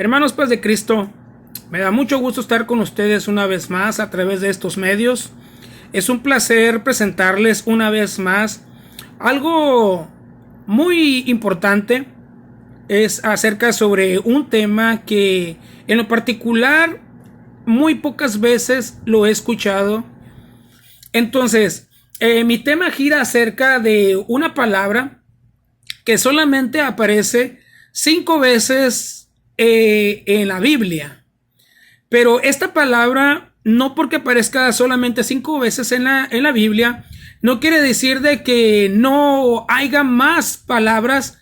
Hermanos, paz de Cristo, me da mucho gusto estar con ustedes una vez más a través de estos medios. Es un placer presentarles una vez más algo muy importante. Es acerca sobre un tema que en lo particular muy pocas veces lo he escuchado. Entonces, mi tema gira acerca de una palabra que solamente aparece 5 veces en la Biblia. Pero esta palabra, no porque aparezca solamente 5 veces en la Biblia, no quiere decir de que no haya más palabras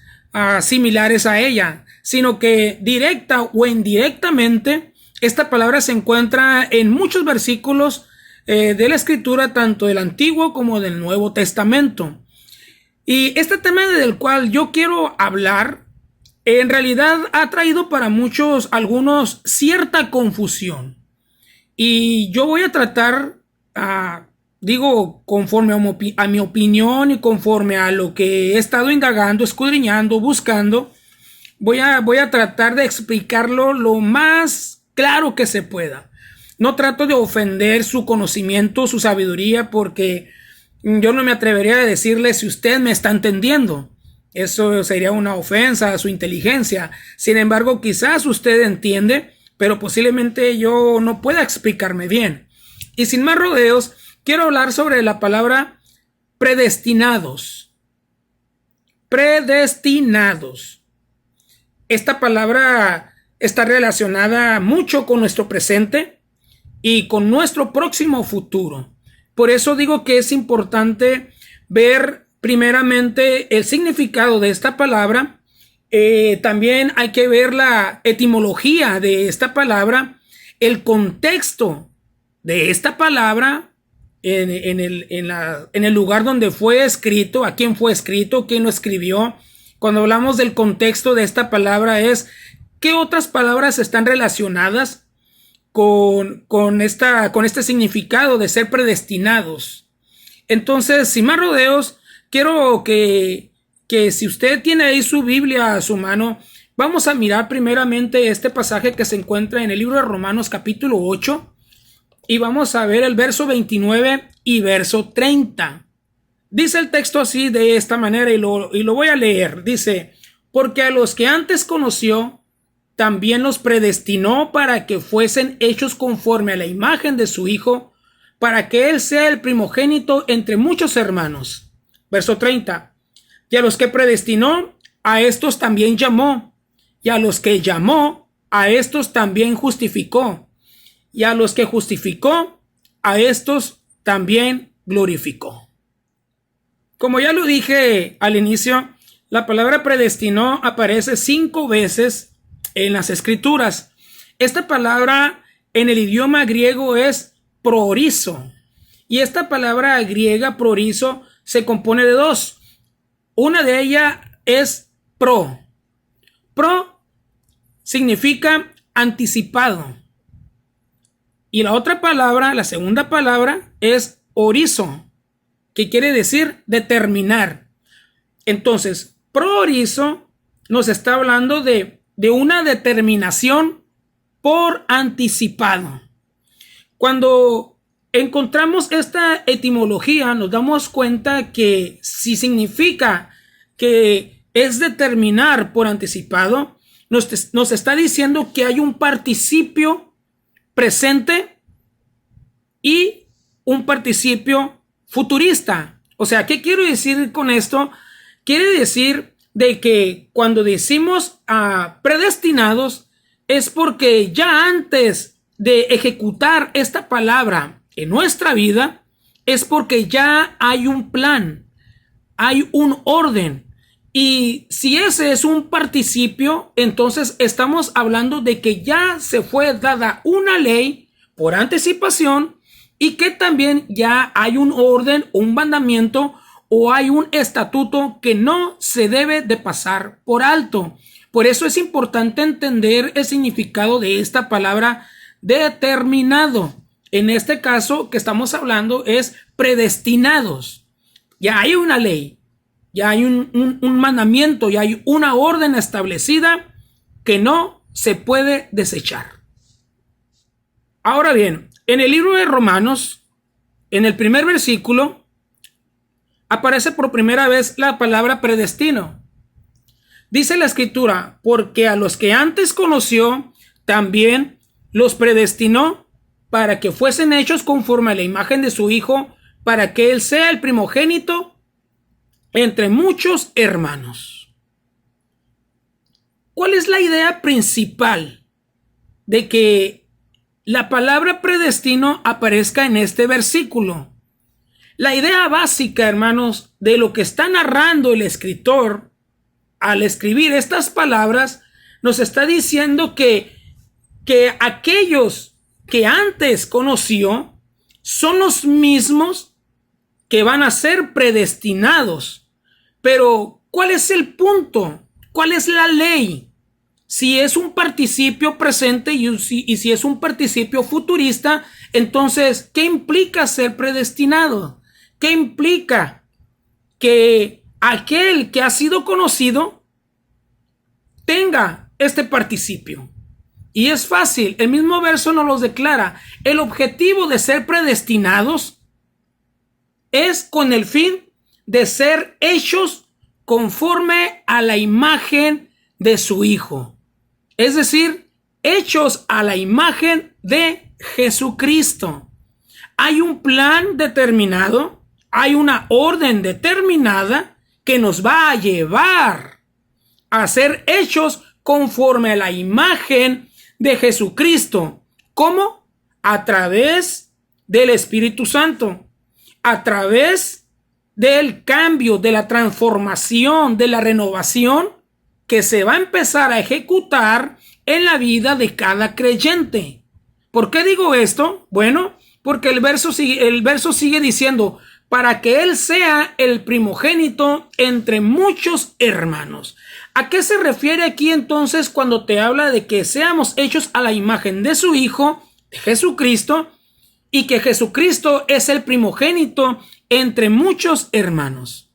similares a ella, sino que directa o indirectamente esta palabra se encuentra en muchos versículos de la Escritura, tanto del Antiguo como del Nuevo Testamento. Y este tema del cual yo quiero hablar en realidad ha traído para muchos, algunos, cierta confusión. Y yo voy a tratar, conforme a mi opinión y conforme a lo que he estado indagando, escudriñando, buscando, voy a tratar de explicarlo lo más claro que se pueda. No trato de ofender su conocimiento, su sabiduría, porque yo no me atrevería a decirle si usted me está entendiendo. Eso sería una ofensa a su inteligencia. Sin embargo, quizás usted entiende, pero posiblemente yo no pueda explicarme bien. Y sin más rodeos, quiero hablar sobre la palabra predestinados. Predestinados. Esta palabra está relacionada mucho con nuestro presente y con nuestro próximo futuro. Por eso digo que es importante ver primeramente el significado de esta palabra. También hay que ver la etimología de esta palabra, el contexto de esta palabra en el lugar donde fue escrito, a quién fue escrito, quién lo escribió. Cuando hablamos del contexto de esta palabra es qué otras palabras están relacionadas con este significado de ser predestinados. Entonces, sin más rodeos, quiero que si usted tiene ahí su Biblia a su mano, vamos a mirar primeramente este pasaje que se encuentra en el libro de Romanos capítulo 8 y vamos a ver el verso 29 y verso 30. Dice el texto así de esta manera y lo voy a leer. Dice, porque a los que antes conoció, también los predestinó para que fuesen hechos conforme a la imagen de su Hijo, para que Él sea el primogénito entre muchos hermanos. Verso 30. Y a los que predestinó, a estos también llamó. Y a los que llamó, a estos también justificó. Y a los que justificó, a estos también glorificó. Como ya lo dije al inicio, la palabra predestinó aparece 5 veces en las Escrituras. Esta palabra en el idioma griego es proorizo. Y esta palabra griega proorizo se compone de 2. Una de ellas es pro. Pro significa anticipado. Y la otra palabra, la segunda palabra, es orizo, que quiere decir determinar. Entonces, proorizo nos está hablando de una determinación por anticipado. Cuando encontramos esta etimología, nos damos cuenta que si significa que es determinar por anticipado, nos está diciendo que hay un participio presente y un participio futurista. O sea, ¿qué quiero decir con esto? Quiere decir de que cuando decimos predestinados es porque ya antes de ejecutar esta palabra en nuestra vida, es porque ya hay un plan, hay un orden. Y si ese es un participio, entonces estamos hablando de que ya se fue dada una ley por anticipación y que también ya hay un orden, un mandamiento o hay un estatuto que no se debe de pasar por alto. Por eso es importante entender el significado de esta palabra determinado. En este caso que estamos hablando es predestinados. Ya hay una ley, ya hay un mandamiento, ya hay una orden establecida que no se puede desechar. Ahora bien, en el libro de Romanos, en el primer versículo, aparece por primera vez la palabra predestino. Dice la escritura, porque a los que antes conoció, también los predestinó para que fuesen hechos conforme a la imagen de su Hijo, para que Él sea el primogénito entre muchos hermanos. ¿Cuál es la idea principal de que la palabra predestino aparezca en este versículo? La idea básica, hermanos, de lo que está narrando el escritor al escribir estas palabras, nos está diciendo que aquellos que antes conoció son los mismos que van a ser predestinados. Pero, ¿cuál es el punto? ¿Cuál es la ley? Si es un participio presente y si es un participio futurista, entonces, ¿qué implica ser predestinado? ¿Qué implica que aquel que ha sido conocido tenga este participio? Y es fácil, el mismo verso nos los declara. El objetivo de ser predestinados es con el fin de ser hechos conforme a la imagen de su Hijo. Es decir, hechos a la imagen de Jesucristo. Hay un plan determinado, hay una orden determinada que nos va a llevar a ser hechos conforme a la imagen de Jesucristo. ¿Cómo? A través del Espíritu Santo, a través del cambio, de la transformación, de la renovación que se va a empezar a ejecutar en la vida de cada creyente. ¿Por qué digo esto? Bueno, porque el verso sigue diciendo, para que Él sea el primogénito entre muchos hermanos. ¿A qué se refiere aquí entonces cuando te habla de que seamos hechos a la imagen de su Hijo, de Jesucristo, y que Jesucristo es el primogénito entre muchos hermanos?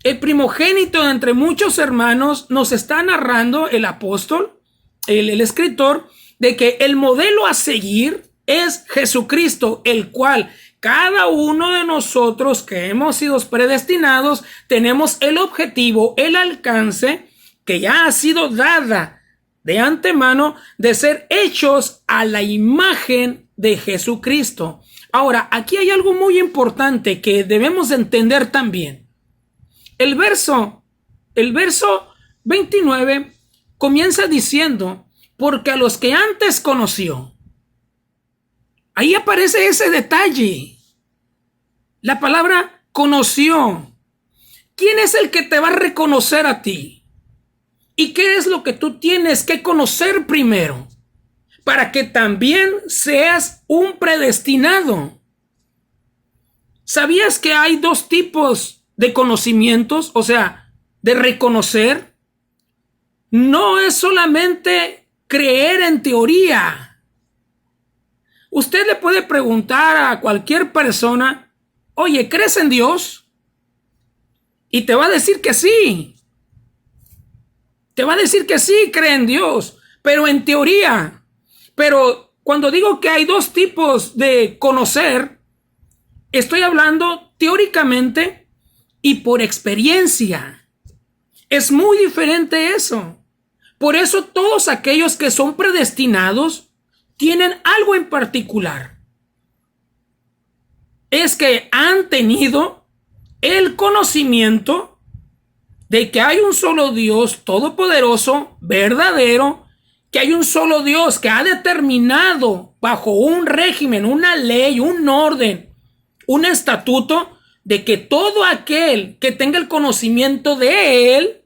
El primogénito entre muchos hermanos nos está narrando el apóstol, el escritor, de que el modelo a seguir es Jesucristo, el cual cada uno de nosotros que hemos sido predestinados tenemos el objetivo, el alcance que ya ha sido dada de antemano de ser hechos a la imagen de Jesucristo. Ahora, aquí hay algo muy importante que debemos entender también. El verso 29 comienza diciendo, porque a los que antes conoció. Ahí aparece ese detalle. La palabra conoció. ¿Quién es el que te va a reconocer a ti? ¿Y qué es lo que tú tienes que conocer primero? Para que también seas un predestinado. ¿Sabías que hay dos tipos de conocimientos? O sea, de reconocer. No es solamente creer en teoría. Usted le puede preguntar a cualquier persona, oye, ¿crees en Dios? Y te va a decir que sí. Te va a decir que sí, cree en Dios, pero en teoría. Pero cuando digo que hay dos tipos de conocer, estoy hablando teóricamente y por experiencia. Es muy diferente eso. Por eso todos aquellos que son predestinados tienen algo en particular. Es que han tenido el conocimiento de que hay un solo Dios todopoderoso, verdadero, que hay un solo Dios que ha determinado bajo un régimen, una ley, un orden, un estatuto, de que todo aquel que tenga el conocimiento de Él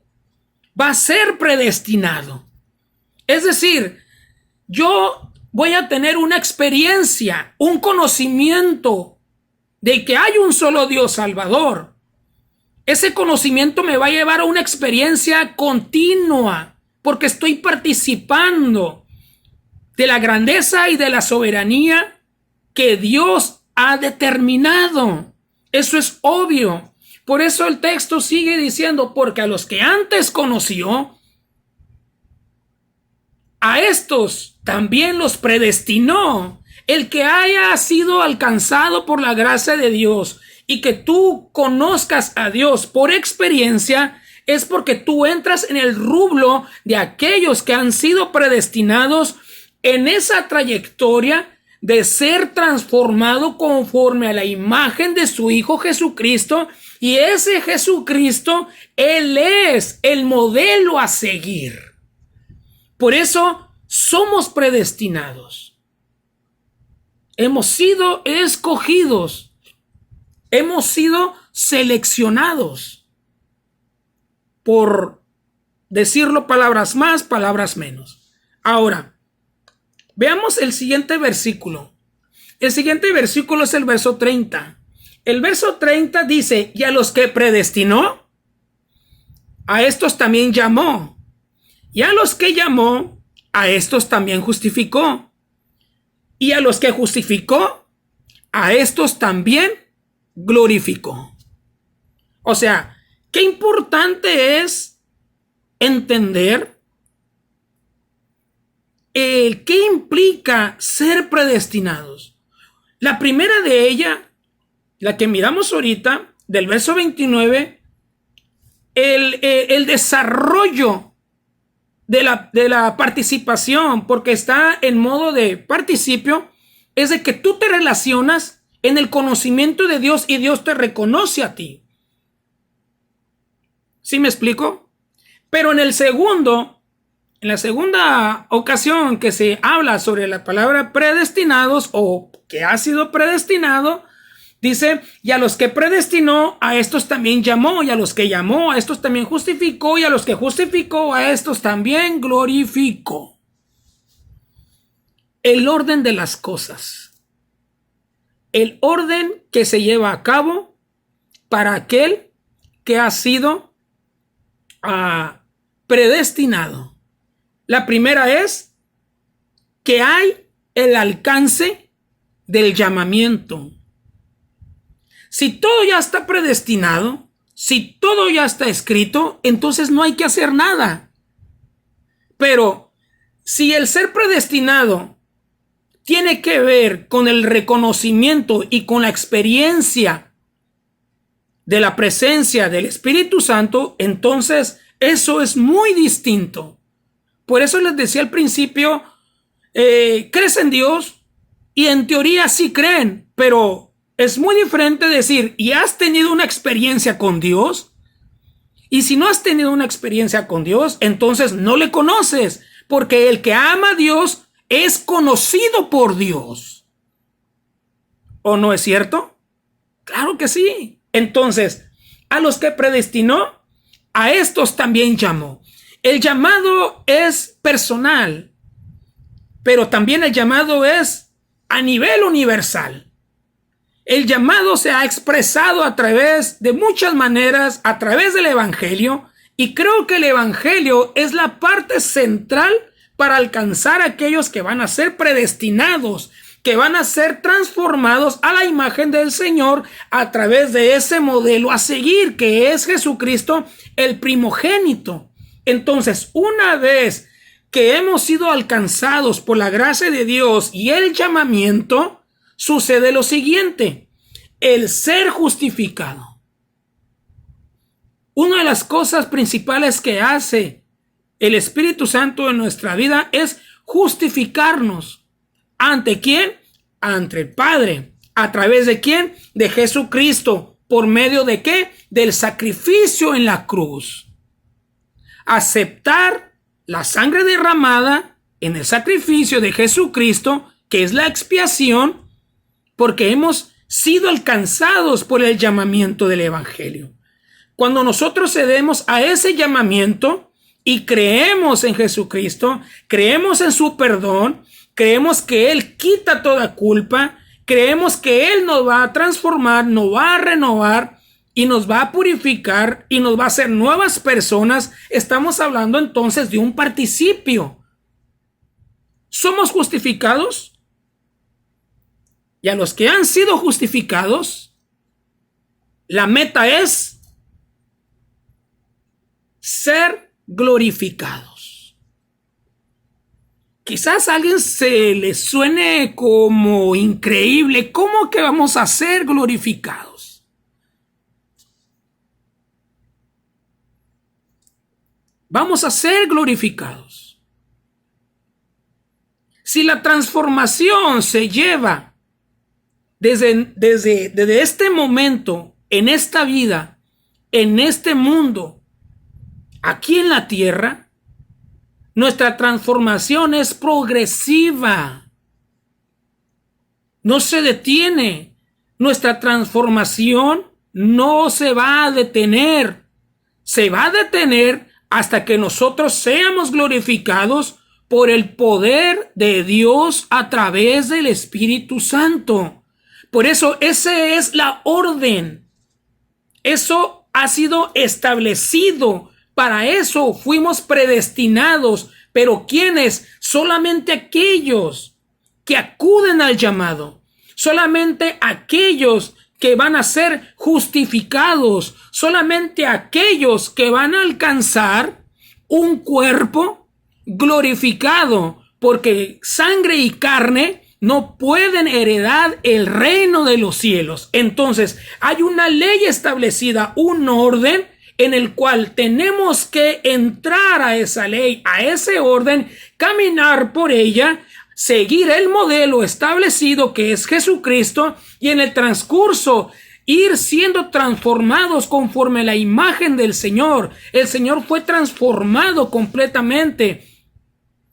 va a ser predestinado. Es decir, yo voy a tener una experiencia, un conocimiento de que hay un solo Dios salvador. Ese conocimiento me va a llevar a una experiencia continua, porque estoy participando de la grandeza y de la soberanía que Dios ha determinado. Eso es obvio. Por eso el texto sigue diciendo, porque a los que antes conoció, a estos también los predestinó. El que haya sido alcanzado por la gracia de Dios y que tú conozcas a Dios por experiencia, es porque tú entras en el rublo de aquellos que han sido predestinados en esa trayectoria de ser transformado conforme a la imagen de su Hijo Jesucristo. Y ese Jesucristo, Él es el modelo a seguir. Por eso somos predestinados. Hemos sido escogidos. Hemos sido seleccionados. Por decirlo palabras más, palabras menos. Ahora, veamos el siguiente versículo. El siguiente versículo es el verso 30. El verso 30 dice: y a los que predestinó, a estos también llamó. Y a los que llamó, a estos también justificó. Y a los que justificó, a estos también glorificó. O sea, qué importante es entender qué implica ser predestinados. La primera de ellas, la que miramos ahorita, del verso 29, el desarrollo de la participación, porque está en modo de participio, es de que tú te relacionas en el conocimiento de Dios y Dios te reconoce a ti. ¿Sí me explico? Pero en la segunda ocasión que se habla sobre la palabra predestinados o que ha sido predestinado, dice: y a los que predestinó, a estos también llamó, y a los que llamó, a estos también justificó, y a los que justificó, a estos también glorificó. El orden de las cosas. El orden que se lleva a cabo para aquel que ha sido predestinado. La primera es que hay el alcance del llamamiento. Si todo ya está predestinado, si todo ya está escrito, entonces no hay que hacer nada. Pero si el ser predestinado tiene que ver con el reconocimiento y con la experiencia de la presencia del Espíritu Santo, entonces eso es muy distinto. Por eso les decía al principio, crees en Dios y en teoría sí creen, pero es muy diferente decir: ¿y has tenido una experiencia con Dios? Y si no has tenido una experiencia con Dios, entonces no le conoces, porque el que ama a Dios es conocido por Dios. ¿O no es cierto? Claro que sí. Entonces, a los que predestinó, a estos también llamó. El llamado es personal, pero también el llamado es a nivel universal. El llamado se ha expresado a través de muchas maneras, a través del Evangelio, y creo que el Evangelio es la parte central para alcanzar a aquellos que van a ser predestinados, que van a ser transformados a la imagen del Señor a través de ese modelo a seguir, que es Jesucristo, el primogénito. Entonces, una vez que hemos sido alcanzados por la gracia de Dios y el llamamiento, sucede lo siguiente: el ser justificado. Una de las cosas principales que hace el Espíritu Santo en nuestra vida es justificarnos. ¿Ante quién? Ante el Padre. ¿A través de quién? De Jesucristo. ¿Por medio de qué? Del sacrificio en la cruz. Aceptar la sangre derramada en el sacrificio de Jesucristo, que es la expiación, porque hemos sido alcanzados por el llamamiento del Evangelio. Cuando nosotros cedemos a ese llamamiento y creemos en Jesucristo, creemos en su perdón, creemos que Él quita toda culpa, creemos que Él nos va a transformar, nos va a renovar y nos va a purificar y nos va a hacer nuevas personas, estamos hablando entonces de un participio. ¿Somos justificados? Y a los que han sido justificados, la meta es ser glorificados. Quizás a alguien se le suene como increíble. ¿Cómo que vamos a ser glorificados? Vamos a ser glorificados. Si la transformación se lleva desde este momento, en esta vida, en este mundo, aquí en la tierra, nuestra transformación es progresiva. No se detiene. Nuestra transformación no se va a detener. Se va a detener hasta que nosotros seamos glorificados por el poder de Dios a través del Espíritu Santo. Por eso esa es la orden. Eso ha sido establecido. Para eso fuimos predestinados. Pero ¿quiénes? Solamente aquellos que acuden al llamado. Solamente aquellos que van a ser justificados. Solamente aquellos que van a alcanzar un cuerpo glorificado. Porque sangre y carne no pueden heredar el reino de los cielos. Entonces, hay una ley establecida, un orden en el cual tenemos que entrar a esa ley, a ese orden, caminar por ella, seguir el modelo establecido que es Jesucristo y en el transcurso ir siendo transformados conforme a la imagen del Señor. El Señor fue transformado completamente.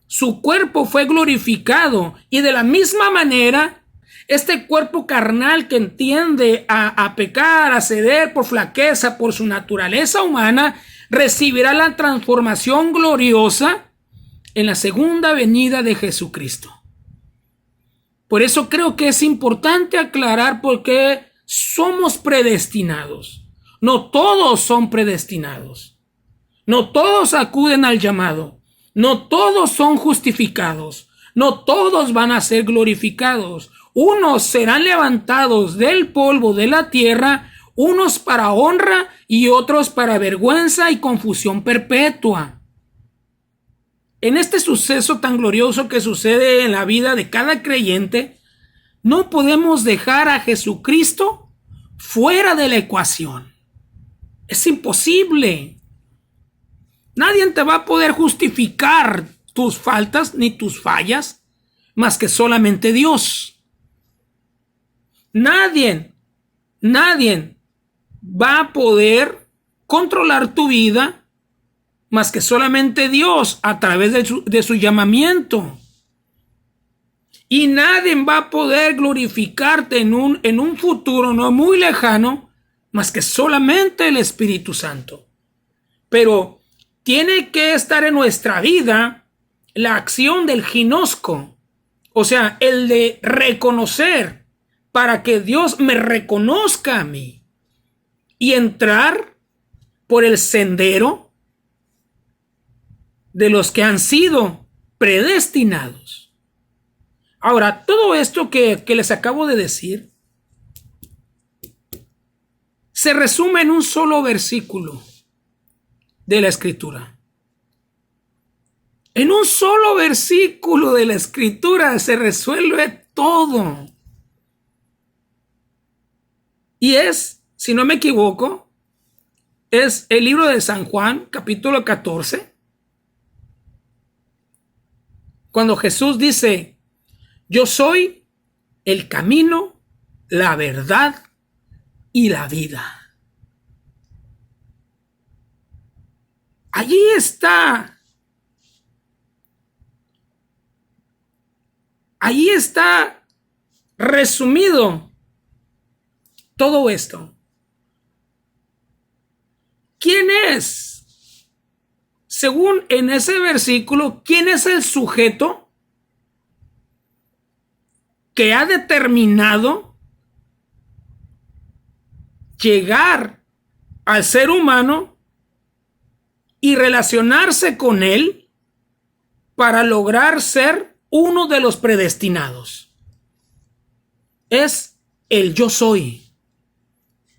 Su cuerpo fue glorificado y de la misma manera este cuerpo carnal que tiende a pecar, a ceder por flaqueza, por su naturaleza humana, recibirá la transformación gloriosa en la segunda venida de Jesucristo. Por eso creo que es importante aclarar por qué somos predestinados. No todos son predestinados. No todos acuden al llamado. No todos son justificados. No todos van a ser glorificados. Unos serán levantados del polvo de la tierra, unos para honra y otros para vergüenza y confusión perpetua. En este suceso tan glorioso que sucede en la vida de cada creyente, no podemos dejar a Jesucristo fuera de la ecuación. Es imposible. Nadie te va a poder justificar tus faltas ni tus fallas más que solamente Dios. Nadie va a poder controlar tu vida más que solamente Dios a través de su llamamiento. Y nadie va a poder glorificarte en un futuro no muy lejano más que solamente el Espíritu Santo. Pero tiene que estar en nuestra vida la acción del ginosco, o sea, el de reconocer para que Dios me reconozca a mí y entrar por el sendero de los que han sido predestinados. Ahora, todo esto que les acabo de decir se resume en un solo versículo de la Escritura. En un solo versículo de la Escritura se resuelve todo. Y es, si no me equivoco, es el libro de San Juan, capítulo 14, cuando Jesús dice: yo soy el camino, la verdad y la vida. Allí está. Allí está resumido todo esto. ¿Quién es? Según en ese versículo, ¿quién es el sujeto que ha determinado llegar al ser humano y relacionarse con él para lograr ser uno de los predestinados? Es el yo soy,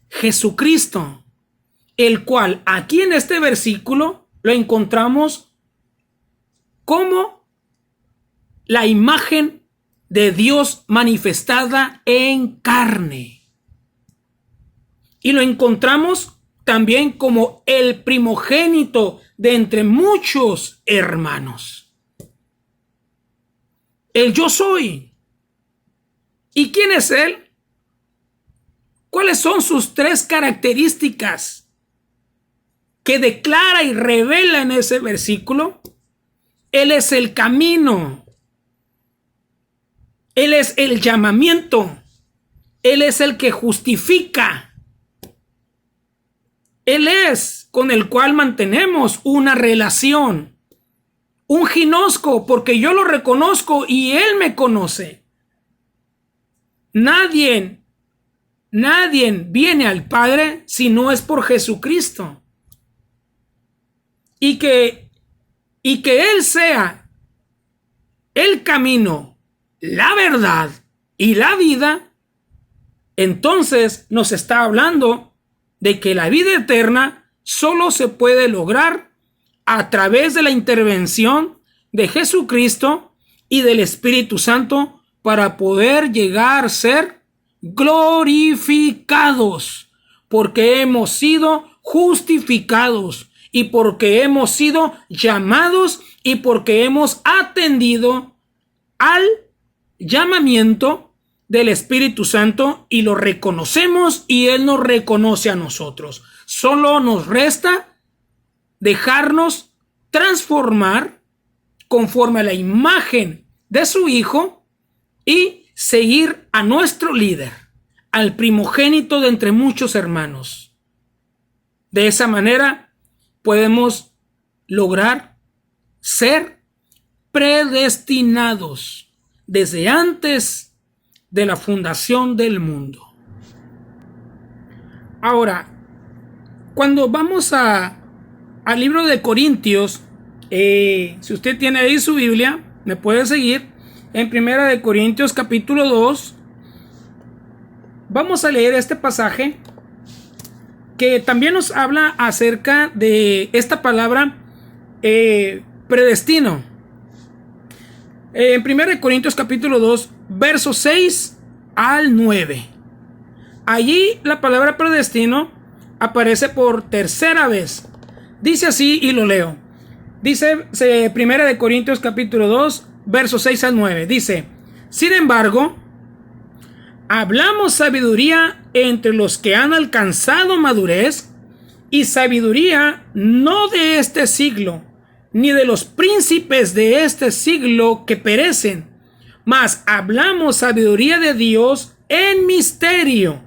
Jesucristo, el cual aquí en este versículo lo encontramos como la imagen de Dios manifestada en carne. Y lo encontramos también como el primogénito de entre muchos hermanos. El yo soy. ¿Y quién es él? ¿Cuáles son sus 3 características que declara y revela en ese versículo? Él es el camino. Él es el llamamiento. Él es el que justifica. Él es con el cual mantenemos una relación. Un ginosco, porque yo lo reconozco y Él me conoce. Nadie viene al Padre si no es por Jesucristo. Y que Él sea el camino, la verdad y la vida, entonces nos está hablando de que la vida eterna solo se puede lograr a través de la intervención de Jesucristo y del Espíritu Santo para poder llegar a ser glorificados, porque hemos sido justificados y porque hemos sido llamados y porque hemos atendido al llamamiento del Espíritu Santo y lo reconocemos y Él nos reconoce a nosotros. Solo nos resta dejarnos transformar conforme a la imagen de su Hijo y seguir a nuestro líder, al primogénito de entre muchos hermanos. De esa manera podemos lograr ser predestinados desde antes de la fundación del mundo. Ahora, cuando vamos al libro de Corintios, si usted tiene ahí su Biblia, me puede seguir en 1 de Corintios capítulo 2. Vamos a leer este pasaje que también nos habla acerca de esta palabra predestino. En 1 de Corintios capítulo 2, versos 6 al 9. Allí la palabra predestino aparece por tercera vez. Dice así y lo leo. Dice 1 de Corintios capítulo 2, versos 6 al 9. Dice: sin embargo, hablamos sabiduría entre los que han alcanzado madurez, y sabiduría no de este siglo, ni de los príncipes de este siglo que perecen, mas hablamos sabiduría de Dios en misterio,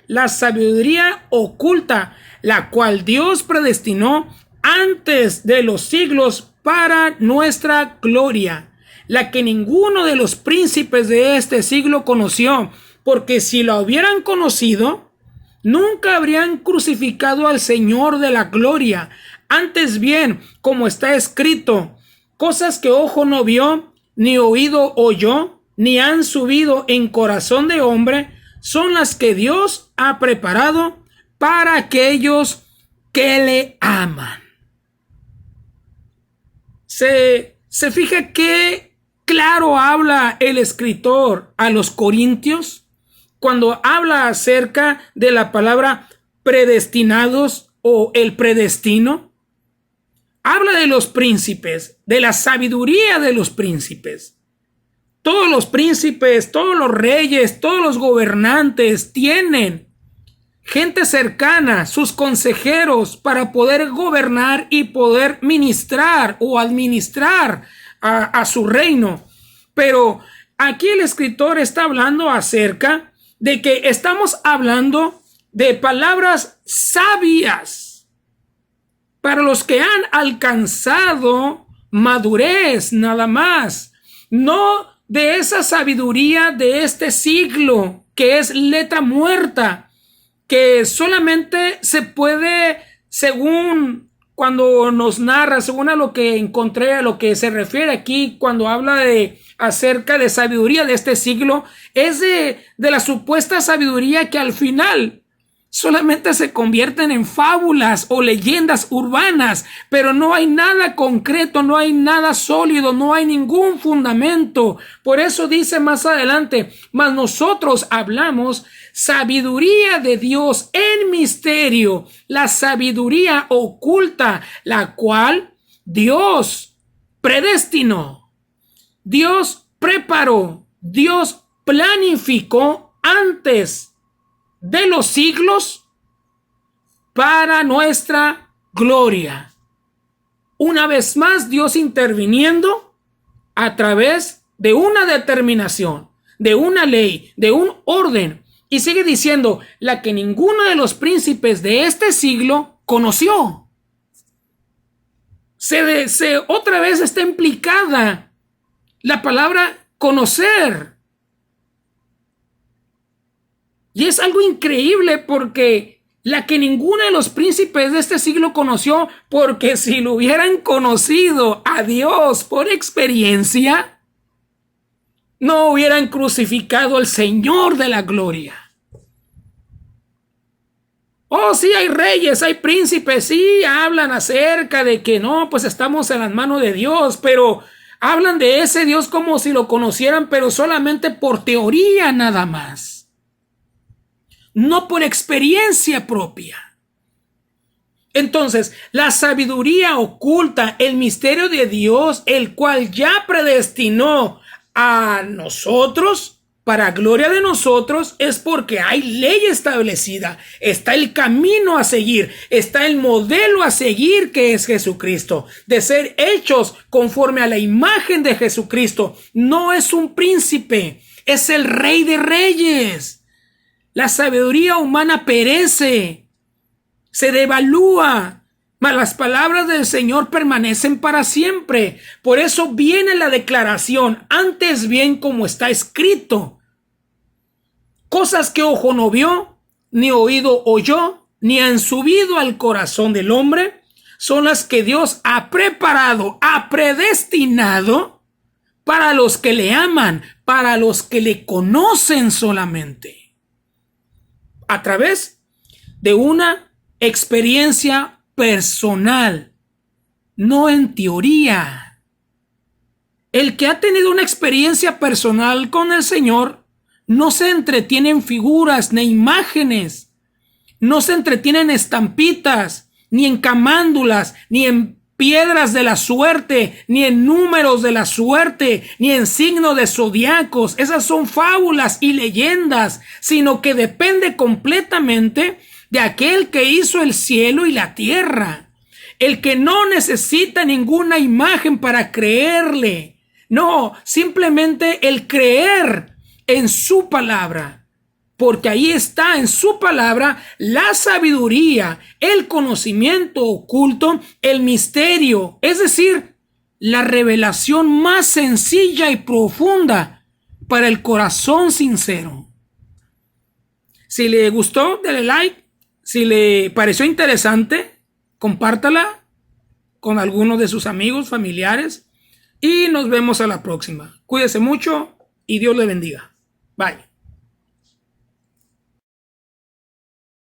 la sabiduría oculta, la cual Dios predestinó antes de los siglos para nuestra gloria, la que ninguno de los príncipes de este siglo conoció, porque si lo hubieran conocido, nunca habrían crucificado al Señor de la gloria. Antes bien, como está escrito, cosas que ojo no vio, ni oído oyó, ni han subido en corazón de hombre, son las que Dios ha preparado para aquellos que le aman. Se fija que claro habla el escritor a los corintios cuando habla acerca de la palabra predestinados o el predestino. Habla de los príncipes, de la sabiduría de los príncipes. Todos los príncipes, todos los reyes, todos los gobernantes tienen gente cercana, sus consejeros, para poder gobernar y poder ministrar o administrar a su reino. Pero aquí el escritor está hablando acerca de que estamos hablando de palabras sabias para los que han alcanzado madurez, nada más. No de esa sabiduría de este siglo, que es letra muerta, que solamente se puede, según cuando nos narra, según a lo que encontré, a lo que se refiere aquí cuando habla acerca de sabiduría de este siglo, es de la supuesta sabiduría que al final solamente se convierten en fábulas o leyendas urbanas, pero no hay nada concreto, no hay nada sólido, no hay ningún fundamento. Por eso dice más adelante, mas nosotros hablamos sabiduría de Dios en misterio, la sabiduría oculta, la cual Dios predestinó, Dios preparó, Dios planificó antes de los siglos para nuestra gloria. Una vez más, Dios interviniendo a través de una determinación, de una ley, de un orden. Y sigue diciendo, la que ninguno de los príncipes de este siglo conoció. Otra vez está implicada la palabra conocer. Y es algo increíble porque la que ninguno de los príncipes de este siglo conoció, porque si lo hubieran conocido a Dios por experiencia, no hubieran crucificado al Señor de la gloria. Oh, sí, hay reyes, hay príncipes, sí, hablan acerca de que no, pues estamos en las manos de Dios, pero hablan de ese Dios como si lo conocieran, pero solamente por teoría nada más. No por experiencia propia. Entonces, la sabiduría oculta, el misterio de Dios, el cual ya predestinó a nosotros, para gloria de nosotros, es porque hay ley establecida, está el camino a seguir, está el modelo a seguir que es Jesucristo, de ser hechos conforme a la imagen de Jesucristo. No es un príncipe, es el Rey de Reyes. La sabiduría humana perece, se devalúa, mas las palabras del Señor permanecen para siempre. Por eso viene la declaración, antes bien como está escrito. Cosas que ojo no vio, ni oído oyó, ni han subido al corazón del hombre, son las que Dios ha preparado, ha predestinado para los que le aman, para los que le conocen solamente. A través de una experiencia personal, no en teoría. El que ha tenido una experiencia personal con el Señor no se entretiene en figuras ni imágenes, no se entretiene en estampitas, ni en camándulas, ni en piedras de la suerte, ni en números de la suerte, ni en signos de zodiacos. Esas son fábulas y leyendas, sino que depende completamente de aquel que hizo el cielo y la tierra, el que no necesita ninguna imagen para creerle. No, simplemente el creer en su palabra. Porque ahí está en su palabra la sabiduría, el conocimiento oculto, el misterio, es decir, la revelación más sencilla y profunda para el corazón sincero. Si le gustó, dale like. Si le pareció interesante, compártala con algunos de sus amigos, familiares. Y nos vemos a la próxima. Cuídese mucho y Dios le bendiga. Bye.